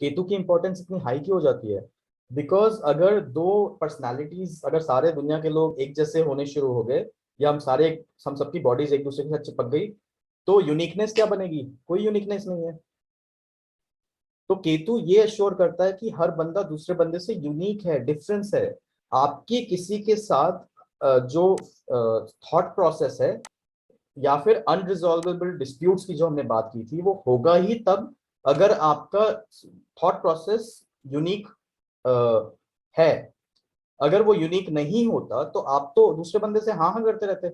केतु की इंपॉर्टेंस इतनी हाई क्यों हो जाती है? बिकॉज अगर दो पर्सनालिटीज, अगर सारे दुनिया के लोग एक जैसे होने शुरू हो गए, या हम सबकी बॉडीज एक दूसरे के साथ चिपक गई, तो यूनिकनेस क्या बनेगी? कोई यूनिकनेस नहीं है। तो केतु ये अश्योर करता है कि हर बंदा दूसरे बंदे से यूनिक है, डिफरेंस है। आपकी किसी के साथ जो थॉट प्रोसेस है, या फिर अनरिजॉल्वेबल डिस्प्यूट्स की जो हमने बात की थी, वो होगा ही तब अगर आपका थॉट प्रोसेस यूनिक है। अगर वो यूनिक नहीं होता तो आप तो दूसरे बंदे से हाँ हाँ करते रहते।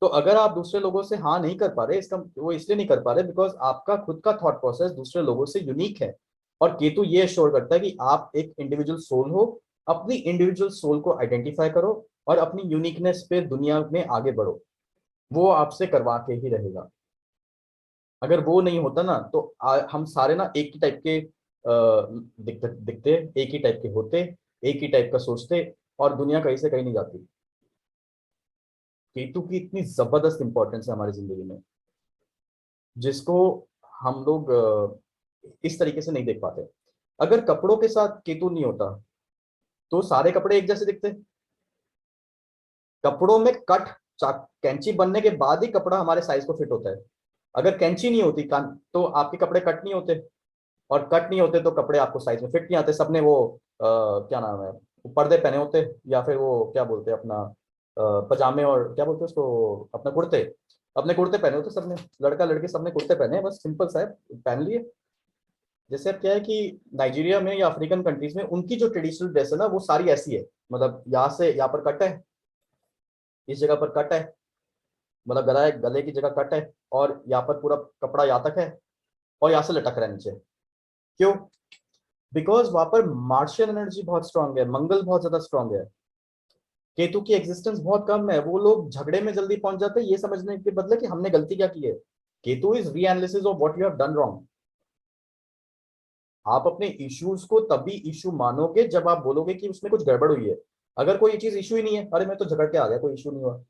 तो अगर आप दूसरे लोगों से हाँ नहीं कर पा रहे, इसका वो इसलिए नहीं कर पा रहे बिकॉज आपका खुद का थॉट प्रोसेस दूसरे लोगों से यूनिक है। और केतु ये श्योर करता है कि आप एक इंडिविजुअल सोल हो, अपनी इंडिविजुअल सोल को आइडेंटिफाई करो और अपनी यूनिकनेस पे दुनिया में आगे बढ़ो। वो आपसे करवा के ही रहेगा। अगर वो नहीं होता ना तो हम सारे ना एक ही टाइप के दिखते दिखते, एक ही टाइप के होते, एक ही टाइप का सोचते, और दुनिया कहीं से कहीं नहीं जाती। केतु की इतनी जबरदस्त इंपॉर्टेंस है हमारी जिंदगी में, जिसको हम लोग इस तरीके से नहीं देख पाते। अगर कपड़ों के साथ केतु नहीं होता तो सारे कपड़े एक जैसे दिखते। कपड़ों में कैंची बनने के बाद ही कपड़ा हमारे साइज को फिट होता है। अगर कैंची नहीं होती कान तो आपके कपड़े कट नहीं होते, और कट नहीं होते तो कपड़े आपको साइज में फिट नहीं आते। सबने वो क्या नाम है, पर्दे पहने होते, या फिर वो क्या बोलते हैं अपना पजामे, और क्या बोलते हैं उसको, अपने कुर्ते, अपने कुर्ते पहने होते सबने। लड़का लड़की सबने कुर्ते पहने हैं, बस सिंपल सा है, पहन लिए। जैसे अब क्या है कि नाइजीरिया में या अफ्रीकन कंट्रीज में उनकी जो ट्रेडिशनल ड्रेस है ना, वो सारी ऐसी है। मतलब यहाँ से यहाँ पर कट है, इस जगह पर कट है, मतलब गला है, गले की जगह कट है, और यहाँ पर पूरा कपड़ा यहाँ तक है, और यहाँ से लटक रहा है नीचे। क्यों? बिकॉज वहां पर मार्शियन एनर्जी बहुत स्ट्रांग है, मंगल बहुत ज्यादा स्ट्रांग है। केतु की एग्जिस्टेंस बहुत कम है। वो लोग झगड़े में जल्दी पहुंच जाते हैं ये समझने के बदले कि हमने गलती क्या की है। केतु इज री analysis of what you have done wrong. आप अपने इश्यूज को तभी इशू मानोगे जब आप बोलोगे कि उसमें कुछ गड़बड़ हुई है। अगर कोई चीज इशू ही नहीं है, अरे मैं तो झगड़ के आ गया, कोई इशू नहीं हुआ,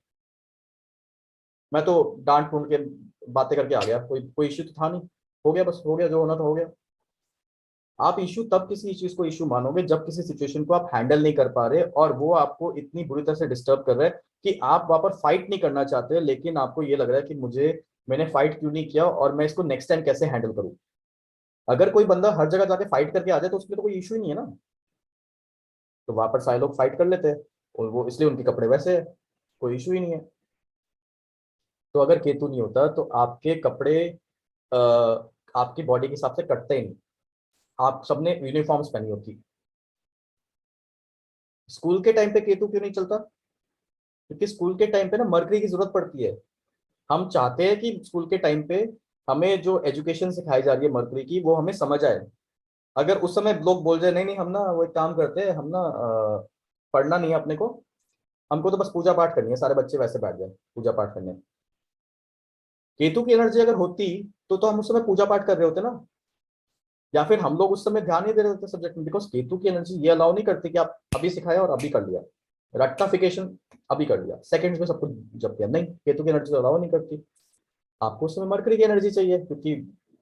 मैं तो डांट फूंट के बातें करके आ गया, कोई कोई इशू तो था नहीं, हो गया, बस हो गया, जो होना था हो गया। आप इशू तब किसी चीज को इशू मानोगे जब किसी सिचुएशन को आप हैंडल नहीं कर पा रहे, और वो आपको इतनी बुरी तरह से डिस्टर्ब कर रहा है कि आप वहां पर फाइट नहीं करना चाहते, लेकिन आपको ये लग रहा है कि मुझे, मैंने फाइट क्यों नहीं किया, और मैं इसको नेक्स्ट टाइम कैसे हैंडल करूं। अगर कोई बंदा हर जगह जाके फाइट करके आ जाए तो उसमें तो कोई इशू ही नहीं है ना। तो वहां पर सारे लोग फाइट कर लेते हैं, और वो इसलिए उनके कपड़े वैसे है, कोई इशू ही नहीं है। तो अगर केतु नहीं होता तो आपके कपड़े आ, आपकी बॉडी के हिसाब से कटते ही नहीं। आप सबने यूनिफॉर्म्स पहनी होती। स्कूल के टाइम पे केतु क्यों नहीं चलता? क्योंकि स्कूल के टाइम पे ना मरकरी की जरूरत पड़ती है। हम चाहते हैं कि स्कूल के टाइम पे हमें जो एजुकेशन सिखाई जा रही है मरकरी की, वो हमें समझ आए। अगर उस समय लोग बोल जाए नहीं नहीं, हम ना वो एक काम करते हैं, हम ना पढ़ना नहीं है अपने को, हमको तो बस पूजा पाठ करनी है, सारे बच्चे वैसे बैठ जाए पूजा पाठ करने। केतु की एनर्जी अगर होती तो हम उस समय पूजा पाठ कर रहे होते ना। या फिर हम लोग उस समय ध्यान नहीं दे रहे होते सब्जेक्ट में, बिकॉज केतु की एनर्जी ये अलाउ नहीं करती कि आप अभी सिखाया और अभी कर लिया, रट्टाफिकेशन अभी कर लिया, सेकंड्स में सब कुछ जब किया, नहीं, केतु की एनर्जी अलाउ नहीं करती। आपको उस समय मरकरी की एनर्जी चाहिए, क्योंकि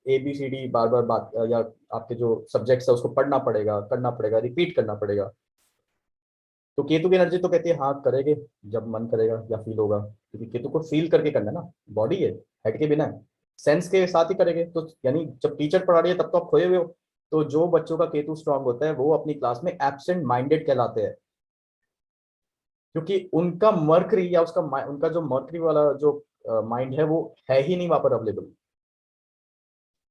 ABCD बार बार बात, या आपके जो सब्जेक्ट्स है उसको पढ़ना पड़ेगा, करना पड़ेगा, रिपीट करना पड़ेगा। तो केतु की एनर्जी तो कहती है हाँ करेंगे जब मन करेगा या फील होगा, क्योंकि केतु को फील करके करना है ना, बॉडी है, हेड के बिना है, सेंस के साथ ही करेंगे। तो यानी जब टीचर पढ़ा रही है तब तो आप खोए हुए हो। तो जो बच्चों का केतु स्ट्रांग होता है वो अपनी क्लास में एब्सेंट माइंडेड कहलाते हैं, क्योंकि उनका मर्करी, या उनका जो मर्करी वाला जो माइंड है वो है ही नहीं वहां पर अवेलेबल।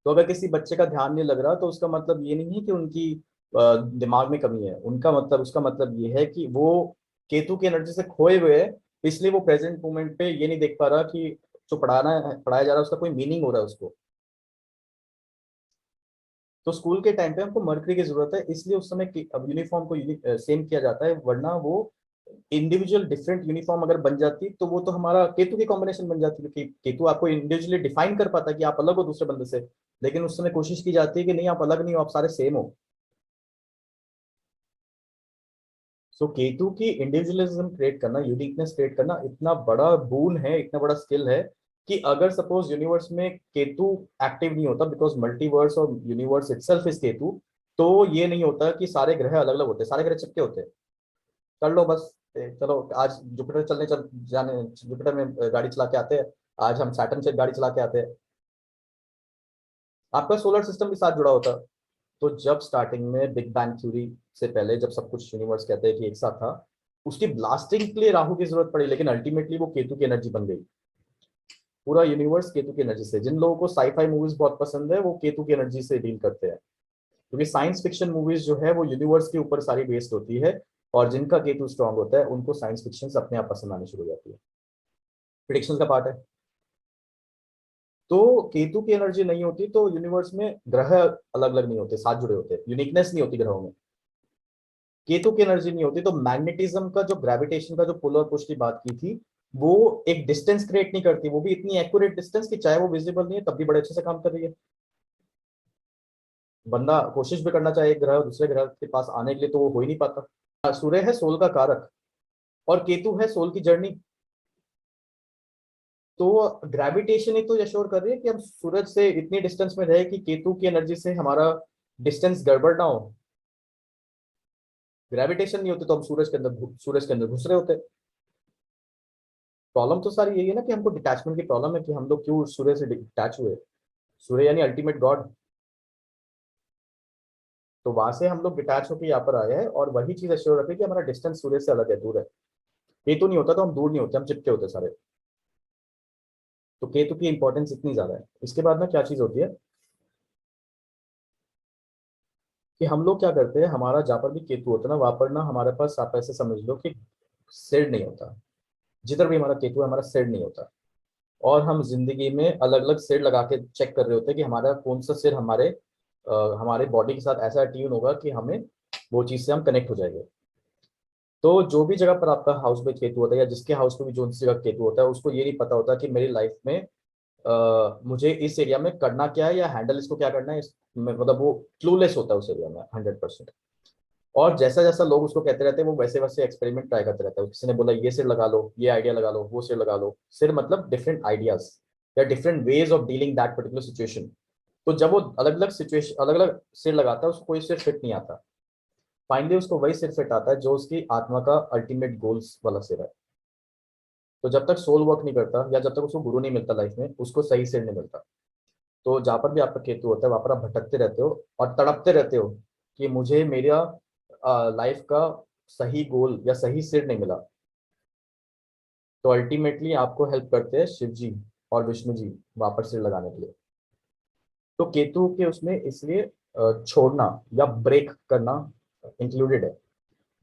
तो अगर किसी बच्चे का ध्यान नहीं लग रहा तो उसका मतलब ये नहीं है कि उनकी दिमाग में कमी है, उनका मतलब, उसका मतलब ये है कि वो केतु की एनर्जी से खोए हुए है। इसलिए वो प्रेजेंट मोमेंट पे ये नहीं देख पा रहा कि जो पढ़ाया जा रहा है उसका कोई मीनिंग हो रहा है उसको। तो स्कूल के टाइम पे हमको मर्करी की जरूरत है, इसलिए उस समय अब यूनिफॉर्म को सेम किया जाता है, वरना वो इंडिविजुअल डिफरेंट यूनिफॉर्म अगर बन जाती तो वो तो हमारा केतु की कॉम्बिनेशन बन जाती, क्योंकि केतु आपको इंडिविजुअली डिफाइन कर पाता है कि आप अलग हो दूसरे बंदे से। लेकिन उस समय कोशिश की जाती है कि नहीं, आप अलग नहीं हो, आप सारे सेम हो। सो केतु की इंडिविजुअलिज्म क्रिएट करना, यूनिकनेस क्रिएट करना इतना बड़ा बून है, इतना बड़ा स्किल है, कि अगर सपोज यूनिवर्स में केतु एक्टिव नहीं होता, बिकॉज मल्टीवर्स और यूनिवर्स इटसेल्फ इज केतु, तो ये नहीं होता कि सारे ग्रह अलग अलग होते, सारे ग्रह चिपके होते। कर लो बस, चलो आज जुपिटर चलने चल जाने, जुपिटर में गाड़ी चला के आते हैं, आज हम सैटर्न से गाड़ी चला के आते हैं, आपका सोलर सिस्टम भी साथ जुड़ा होता। तो जब स्टार्टिंग में बिग बैंग थ्योरी से पहले जब सब कुछ यूनिवर्स कहते हैं कि एक साथ था, उसकी ब्लास्टिंग के लिए राहु की जरूरत पड़ी, लेकिन अल्टीमेटली वो केतु की एनर्जी बन गई। पूरा यूनिवर्स केतु की एनर्जी से, जिन लोगों को साईफाई मूवीज बहुत पसंद है वो केतु की एनर्जी से डील करते हैं, क्योंकि साइंस फिक्शन मूवीज जो है वो यूनिवर्स के ऊपर सारी बेस्ड होती है, और जिनका केतु स्ट्रांग होता है उनको साइंस फिक्शन अपने आप पसंद आनी शुरू हो जाती है, प्रिडिक्शन का पार्ट है। तो केतु की एनर्जी नहीं होती तो यूनिवर्स में ग्रह अलग अलग नहीं होते, साथ जुड़े होते, यूनिकनेस नहीं होती ग्रहों में। केतु की एनर्जी नहीं होती तो मैग्नेटिज्म का जो, ग्रेविटेशन का जो पुल और पुश की बात की थी, वो एक डिस्टेंस क्रिएट नहीं करती, वो भी इतनी एक्यूरेट डिस्टेंस कि चाहे वो विजिबल नहीं है तब भी बड़े अच्छे से काम कर रही है। बंदा कोशिश भी करना चाहे एक ग्रह दूसरे ग्रह के पास आने के लिए तो वो हो ही नहीं पाता। सूर्य है सोल का कारक, और केतु है सोल की जर्नी। तो ग्रेविटेशन ही तो यशोर कर रही है कि हम सूरज से इतनी डिस्टेंस में रहे कि केतु की एनर्जी से हमारा डिस्टेंस गड़बड़ ना हो। ग्रेविटेशन नहीं होती तो हम सूरज के अंदर घुस रहे होते। प्रॉब्लम तो सारी यही है ना कि हमको डिटैचमेंट की प्रॉब्लम है कि हम लोग क्यों सूर्य से डिटैच हुए। सूर्य यानी अल्टीमेट गॉड, तो वहां से हम लोग डिटैच होकर यहाँ पर आए हैं, और वही चीज एश्योर रखे कि हमारा डिस्टेंस सूर्य से अलग है, दूर है। केतु नहीं होता तो हम दूर नहीं होते, हम चिपके होते सारे। तो केतु की इंपॉर्टेंस इतनी ज्यादा है। इसके बाद में क्या चीज होती है कि हम लोग क्या करते हैं, हमारा जहाँ पर भी केतु होता है ना, वहां पर ना हमारे पास आप ऐसे समझ लो कि सिर नहीं होता। जिधर भी हमारा केतु है हमारा सिर नहीं होता, और हम जिंदगी में अलग अलग सिर लगा के चेक कर रहे होते हैं कि हमारा कौन सा सिर हमारे बॉडी के साथ ऐसा ट्यून होगा कि हमें वो चीज से हम कनेक्ट हो जाएंगे। तो जो भी जगह पर आपका हाउस में केतु होता है, या जिसके हाउस में भी जो सी जगह केतु होता है, उसको ये नहीं पता होता कि मेरी लाइफ में मुझे इस एरिया में करना क्या है या हैंडल इसको क्या करना है, मतलब वो क्लूलेस होता है उस एरिया में 100%। और जैसा जैसा लोग उसको कहते रहते हैं वो वैसे वैसे एक्सपेरिमेंट ट्राई करते रहता है। किसी ने बोला ये सिर लगा लो, ये आइडिया लगा लो, वो सिर लगा लो। सिर मतलब डिफरेंट आइडियाज या different ways of dealing that particular situation. तो जब वो अलग अलग सिचुएशन अलग अलग सिर लगाता है, उसको कोई सिर फिट नहीं आता। फाइनली उसको वही सिर फिट आता है जो उसकी आत्मा का अल्टीमेट गोल्स वाला सिर है। तो जब तक सोल वर्क नहीं करता या जब तक उसको गुरु नहीं मिलता लाइफ में, उसको सही सिर नहीं मिलता। तो जहाँ पर भी आपका केतु होता है वहां पर आप भटकते रहते हो और तड़पते रहते हो कि मुझे मेरा लाइफ का सही गोल या सही सिर नहीं मिला। तो अल्टीमेटली आपको हेल्प करते हैं शिव जी और विष्णु जी वहां पर सिर लगाने के लिए। तो केतु के उसमें इसलिए छोड़ना या ब्रेक करना इंक्लूडेड है।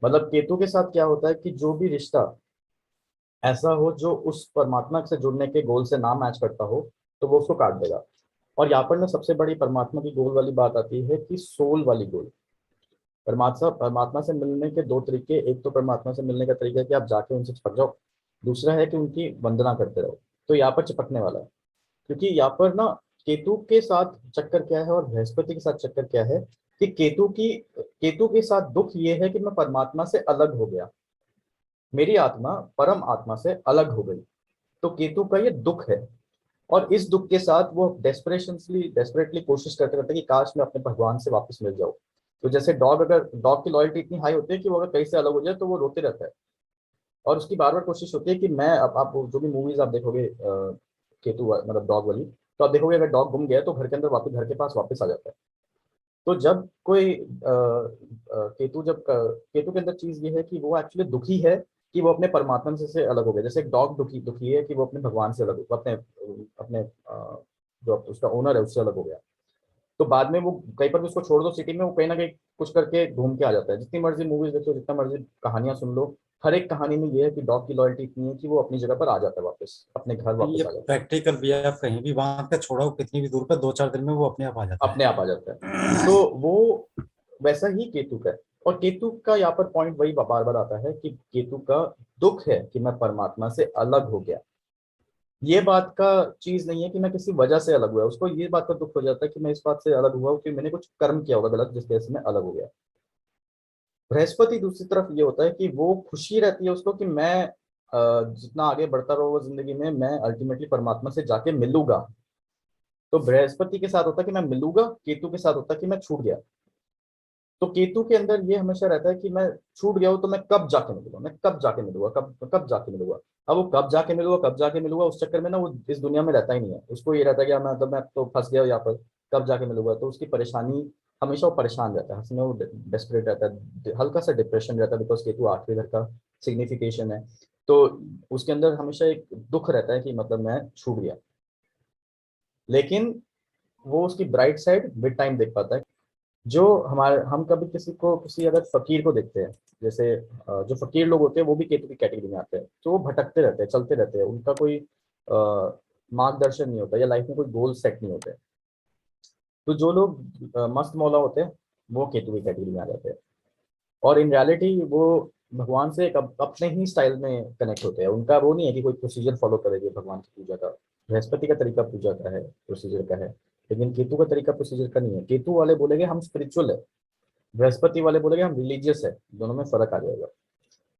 मतलब केतु के साथ क्या होता है कि जो भी रिश्ता ऐसा हो जो उस परमात्मा से जुड़ने के गोल से ना मैच करता हो, तो वो उसको काट देगा। और यहाँ पर ना सबसे बड़ी परमात्मा की गोल वाली बात आती है कि सोल वाली गोल। परमात्मा परमात्मा से मिलने के दो तरीके, एक तो परमात्मा से मिलने का तरीका है कि आप जाके उनसे चिपक जाओ, दूसरा है कि उनकी वंदना करते रहो। तो यहाँ पर चिपकने वाला है, क्योंकि यहाँ पर ना केतु के साथ चक्कर क्या है और बृहस्पति के साथ चक्कर क्या है कि केतु के साथ दुख ये है कि मैं परमात्मा से अलग हो गया, मेरी आत्मा परम आत्मा से अलग हो गई। तो केतु का ये दुख है, और इस दुख के साथ वो डेस्परेटली कोशिश करते रहते हैं कि काश मैं अपने भगवान से वापस मिल जाऊं। तो जैसे अगर डॉग की लॉयल्टी इतनी हाई होती है कि वो अगर कहीं से अलग हो जाए तो वो रोते रहता है, और उसकी बार बार कोशिश होती है कि मैं अब आप जो भी मूवीज आप देखोगे मतलब डॉग वाली, तो आप देखोगे अगर डॉग गुम गया तो घर के अंदर वापस घर के पास वापस आ जाता है। तो जब कोई केतु के अंदर चीज ये है कि वो एक्चुअली दुखी है कि वो अपने परमात्मा से अलग हो गया। जैसे एक डॉग दुखी दुखी है कि वो अपने भगवान से अलग अपने अपने जो उसका ओनर है उससे अलग हो गया। तो बाद में वो कहीं पर भी उसको छोड़ दो सिटी में, वो कहीं ना कहीं कुछ करके घूम के आ जाता है। जितनी मर्जी मूवीज देखो, जितना मर्जी कहानियां सुन लो, हर एक कहानी में ये है कि डॉग की लॉयल्टी इतनी है कि वो अपनी जगह पर आ जाता है, वापस अपने घर ये वापस आ जाता है। प्रैक्टिकल भी है, आप कहीं भी बांध के छोड़ो कितनी भी दूर पे, 2-4 दिन में वो अपने आप आ जाता अपने आप आ जाता है। तो वो वैसा ही केतु का है। और केतु का यहाँ पर पॉइंट वही बार बार आता है कि केतु का दुख है कि मैं परमात्मा से अलग हो गया। ये बात का चीज नहीं है कि मैं किसी वजह से अलग हुआ, उसको ये बात का दुख हो जाता है कि मैं इस बात से अलग हुआ कि मैंने कुछ कर्म किया होगा गलत जिस वजह से मैं अलग हो गया। बृहस्पति दूसरी तरफ ये होता है कि वो खुशी रहती है उसको कि मैं जितना आगे बढ़ता रहूंगा जिंदगी में मैं अल्टीमेटली परमात्मा से जाके मिलूंगा। तो बृहस्पति के साथ होता कि मैं मिलूंगा, केतु के साथ होता कि मैं छूट गया। तो केतु के अंदर ये हमेशा रहता है कि मैं छूट गया हूं तो मैं कब जाके मिलूंगा, मैं कब जाके मिलूंगा, कब कब जाके मिलूंगा। अब वो कब जाके मिलूंगा, कब जाके मिलूंगा, उस चक्कर में ना वो इस दुनिया में रहता ही नहीं है। उसको ये रहता है कि मैं तो मैं तो फंस गया हूं यहाँ पर, कब जाके मिलूंगा। तो उसकी परेशानी, हमेशा वो परेशान रहता है, हंसने वो डेस्परेट रहता है, हल्का सा डिप्रेशन रहता है, बिकॉज केतु आठवें घर का सिग्निफिकेशन है। तो उसके अंदर हमेशा एक दुख रहता है कि मतलब मैं छूट गया। लेकिन वो उसकी ब्राइट साइड विद टाइम देख पाता है। जो हमारे, हम कभी किसी को, किसी अगर फकीर को देखते हैं, जैसे जो फकीर लोग होते हैं वो भी केतु की कैटेगरी में आते हैं। तो वो भटकते रहते हैं, चलते रहते हैं, उनका कोई मार्गदर्शन नहीं होता या लाइफ में कोई गोल सेट नहीं होते। तो जो लोग मस्त मौला होते हैं वो केतु की कैटेगरी में आ जाते हैं। और इन रियलिटी वो भगवान से एक अपने ही स्टाइल में कनेक्ट होते हैं। उनका वो नहीं है कि कोई प्रोसीजर फॉलो करेंगे भगवान की पूजा का। बृहस्पति का तरीका पूजा का है, प्रोसीजर का है। लेकिन केतु का तरीका प्रोसीजर का नहीं है। केतु वाले बोलेंगे हम स्पिरिचुअल है, बृहस्पति वाले बोलेंगे हम रिलीजियस है। दोनों में फर्क आ जाएगा।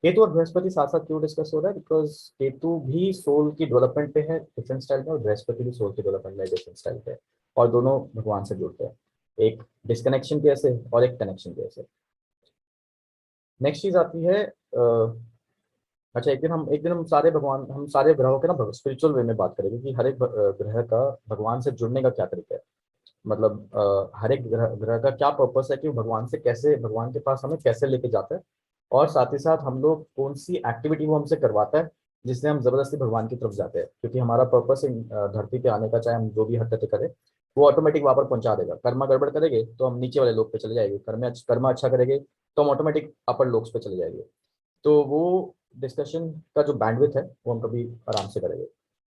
केतु और बृहस्पति साथ साथ क्यों डिस्कस हो रहा है, बिकॉज केतु भी सोल की डेवलपमेंट पे है डिफरेंट स्टाइल में, और बृहस्पति भी सोल की डेवलपमेंट में डिफरेंट स्टाइल पे है। और दोनों भगवान से जुड़ते हैं, एक डिस्कनेक्शन के ऐसे और एक कनेक्शन के ऐसे। नेक्स्ट चीज आती है अच्छा, एक दिन हम सारे भगवान, हम सारे ग्रहों के ना स्पिरिचुअल वे में बात करेंगे कि हर एक ग्रह का भगवान से जुड़ने का क्या तरीका है। मतलब हर एक ग्रह ग्रह का क्या पर्पस है कि वो भगवान से कैसे, भगवान के पास हमें कैसे लेके जाता है। और साथ ही साथ हम लोग कौन सी एक्टिविटी वो हमसे करवाता है जिससे हम जबरदस्ती भगवान की तरफ जाते हैं। क्योंकि हमारा पर्पस धरती पे आने का, चाहे हम जो भी हरकतें करें वो ऑटोमेटिक वहां पर पहुंचा देगा। कर्मा गड़बड़ करेंगे तो हम नीचे वाले लोग पे चले जाएंगे, कर्मा अच्छा करेंगे तो हम ऑटोमेटिक अपर लोग पे चले जाएंगे। तो वो डिस्कशन का जो बैंडविथ है वो हम कभी आराम से करेंगे।